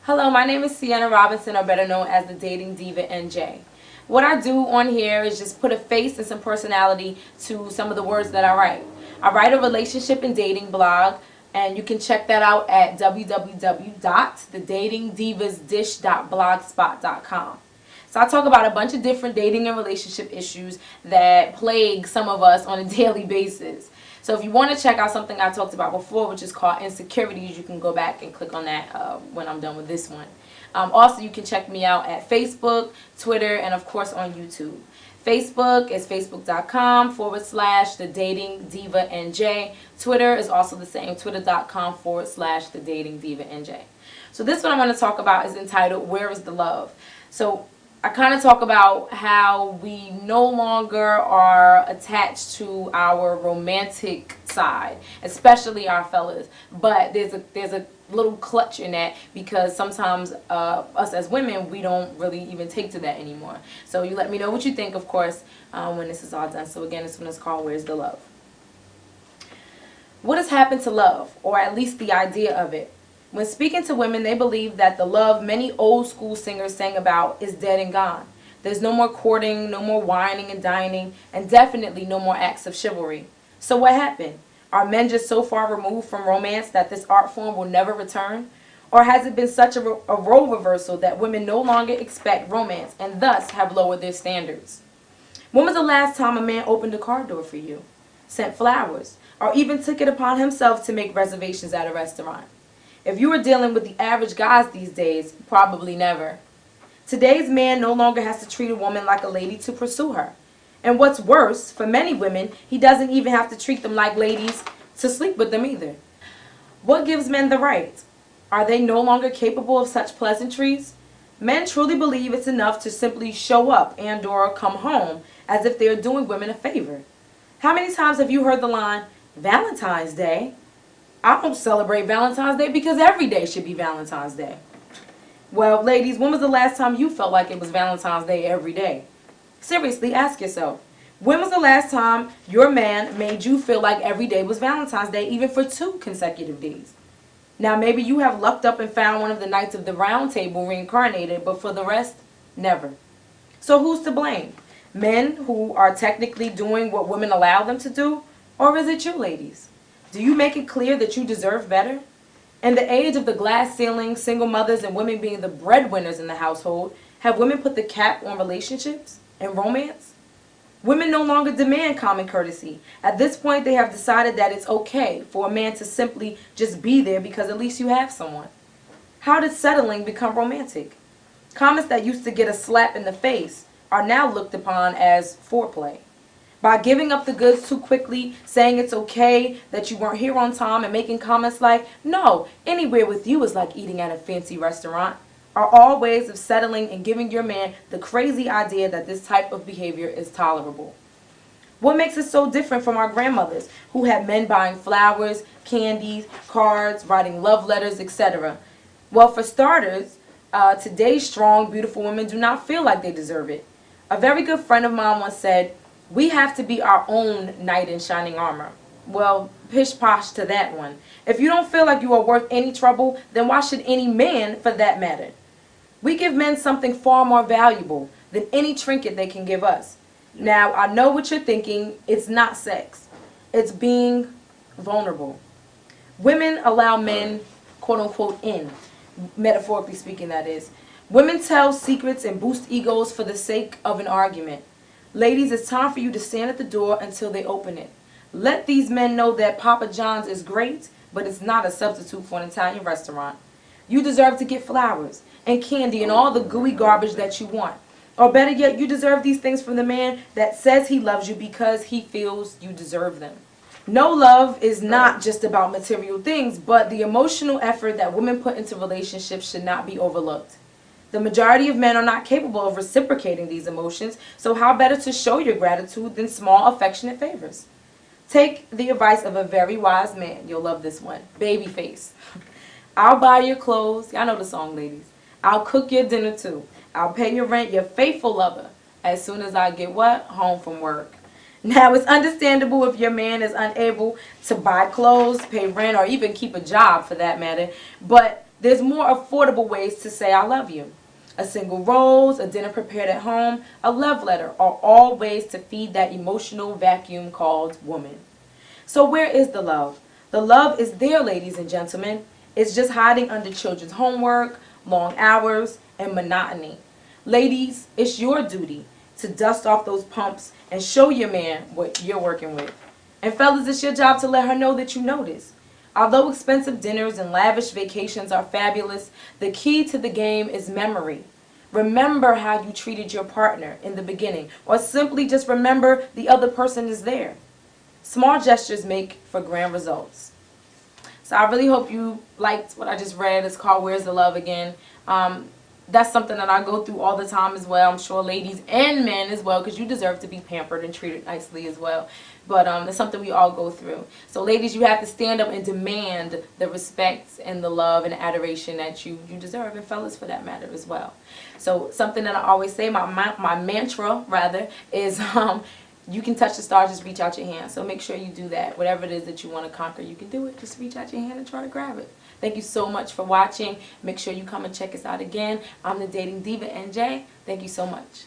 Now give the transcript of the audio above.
Hello, my name is Sienna Robinson, or better known as the Dating Diva NJ. What I do on here is just put a face and some personality to some of the words that I write. I write a relationship and dating blog, and you can check that out at www.thedatingdivasdish.blogspot.com. So I talk about a bunch of different dating and relationship issues that plague some of us on a daily basis. So if you want to check out something I talked about before, which is called insecurities, you can go back and click on that when I'm done with this one. Also, you can check me out at Facebook, Twitter, and of course on YouTube. Facebook is facebook.com/the Dating Diva NJ. Twitter is also the same, twitter.com/the Dating Diva NJ. So this one I'm going to talk about is entitled, Where is the Love? So I kind of talk about how we no longer are attached to our romantic side, especially our fellas. But there's a little clutch in that, because sometimes us as women, we don't really even take to that anymore. So you let me know what you think, of course, when this is all done. So again, this one is called Where's the Love? What has happened to love, or at least the idea of it? When speaking to women, they believe that the love many old school singers sang about is dead and gone. There's no more courting, no more whining and dining, and definitely no more acts of chivalry. So what happened? Are men just so far removed from romance that this art form will never return? Or has it been such a role reversal that women no longer expect romance and thus have lowered their standards? When was the last time a man opened a car door for you, sent flowers, or even took it upon himself to make reservations at a restaurant? If you were dealing with the average guys these days, probably never. Today's man no longer has to treat a woman like a lady to pursue her. And what's worse, for many women, he doesn't even have to treat them like ladies to sleep with them either. What gives men the right? Are they no longer capable of such pleasantries? Men truly believe it's enough to simply show up and or come home, as if they're doing women a favor. How many times have you heard the line, Valentine's Day? I don't celebrate Valentine's Day because every day should be Valentine's Day. Well, ladies, when was the last time you felt like it was Valentine's Day every day? Seriously, ask yourself. When was the last time your man made you feel like every day was Valentine's Day, even for 2 consecutive days? Now, maybe you have lucked up and found one of the Knights of the Round Table reincarnated, but for the rest, never. So who's to blame? Men who are technically doing what women allow them to do? Or is it you, ladies? Do you make it clear that you deserve better? In the age of the glass ceiling, single mothers and women being the breadwinners in the household, have women put the cap on relationships and romance? Women no longer demand common courtesy. At this point, they have decided that it's okay for a man to simply just be there because at least you have someone. How did settling become romantic? Comments that used to get a slap in the face are now looked upon as foreplay. By giving up the goods too quickly, saying it's okay that you weren't here on time, and making comments like, no, anywhere with you is like eating at a fancy restaurant, are all ways of settling and giving your man the crazy idea that this type of behavior is tolerable. What makes it so different from our grandmothers, who had men buying flowers, candies, cards, writing love letters, etc.? Well, for starters, today's strong, beautiful women do not feel like they deserve it. A very good friend of mine once said, we have to be our own knight in shining armor. Well, pish posh to that one. If you don't feel like you are worth any trouble, then why should any man for that matter? We give men something far more valuable than any trinket they can give us. Now, I know what you're thinking. It's not sex. It's being vulnerable. Women allow men, quote unquote, in. Metaphorically speaking, that is. Women tell secrets and boost egos for the sake of an argument. Ladies, it's time for you to stand at the door until they open it. Let these men know that Papa John's is great, but it's not a substitute for an Italian restaurant. You deserve to get flowers and candy and all the gooey garbage that you want. Or better yet, you deserve these things from the man that says he loves you because he feels you deserve them. No, love is not just about material things, but the emotional effort that women put into relationships should not be overlooked. The majority of men are not capable of reciprocating these emotions, so how better to show your gratitude than small affectionate favors? Take the advice of a very wise man. You'll love this one. Babyface. I'll buy your clothes. Y'all know the song, ladies. I'll cook your dinner too. I'll pay your rent, your faithful lover, as soon as I get what? Home from work. Now, it's understandable if your man is unable to buy clothes, pay rent, or even keep a job for that matter, but There's more affordable ways to say I love you. A single rose, a dinner prepared at home, a love letter are all ways to feed that emotional vacuum called woman. So where is the love? The love is there, ladies and gentlemen. It's just hiding under children's homework, long hours, and monotony. Ladies, it's your duty to dust off those pumps and show your man what you're working with. And fellas, it's your job to let her know that you notice. Although expensive dinners and lavish vacations are fabulous, the key to the game is memory. Remember how you treated your partner in the beginning, or simply just remember the other person is there. Small gestures make for grand results. So I really hope you liked what I just read. It's called Where's the Love Again. That's something that I go through all the time as well. I'm sure ladies and men as well, because you deserve to be pampered and treated nicely as well. But it's something we all go through. So ladies, you have to stand up and demand the respect and the love and adoration that you deserve, and fellas for that matter as well. So something that I always say, my mantra rather, is you can touch the stars, just reach out your hand. So make sure you do that. Whatever it is that you want to conquer, you can do it. Just reach out your hand and try to grab it. Thank you so much for watching. Make sure you come and check us out again. I'm the Dating Diva NJ. Thank you so much.